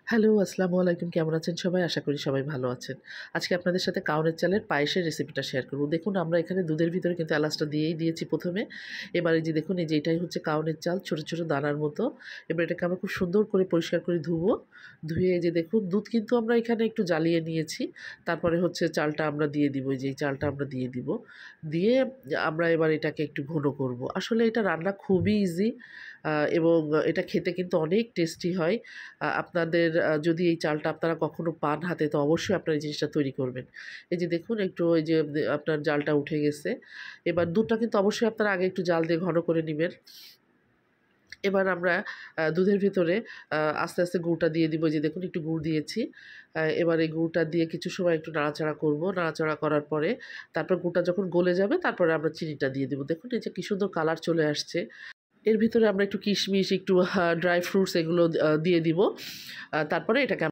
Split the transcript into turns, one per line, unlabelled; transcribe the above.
Hello, আসসালামু আলাইকুম। কেমন আছেন সবাই? আশা করি সবাই ভালো আছেন। আজকে আপনাদের সাথে কাউনের চালের পায়েসের রেসিপিটা শেয়ার করব। দেখুন আমরা এখানে দুধের ভিতরে কিন্তু এলাচটা দিয়েই দিয়েছি ১ম এ। এবার এই যে দেখুন এই যে এটাই হচ্ছে কাউনের চাল ছোট, ছোট দানার মতো। এবার এটাকে আমরা খুব সুন্দর করে পরিষ্কার করে ধুবো। ধুয়ে এই যে দেখুন দুধ কিন্তু আমরা এখানে একটু জ্বালিয়ে নিয়েছি। তারপরে হচ্ছে চালটা আমরা দিয়ে দিব। এই যে এই চালটা আমরা দিয়ে দিব। দিয়ে আমরা এবার এটাকে একটু ঘন করব। আসলে এটা রান্না খুবই ইজি এবং এটা খেতে কিন্তু অনেক টেস্টি হয়। আপনাদের যদি এই চালটা আপনারা কখনো পান হাতে তো অবশ্যই আপনারা এই জিনিসটা তৈরি করবেন। এই যে দেখুন একটু ওই যে আপনার জালটা উঠে গেছে। এবার দুধটা কিন্তু অবশ্যই আপনারা আগে একটু জাল দিয়ে ঘন করে নিবেন। এবার আমরা দুধের ভেতরে আস্তে, আস্তে গুড়টা দিয়ে দিব। যে দেখুন একটু গুড় দিয়েছি। এবার এই গুড়টা দিয়ে কিছু সময় একটু নাড়াচাড়া করব। নাড়াচাড়া করার পরে তারপর গুড়টা যখন গলে যাবে তারপরে আমরা চিনিটা দিয়ে দিব। দেখুন এই যে কি সুন্দর কালার চলে আসছে। এর ভিতরে আমরা একটু কিশমিশ, একটু ড্রাই ফ্রুটস এগুলো দিয়ে দিব। তারপরে এটাকে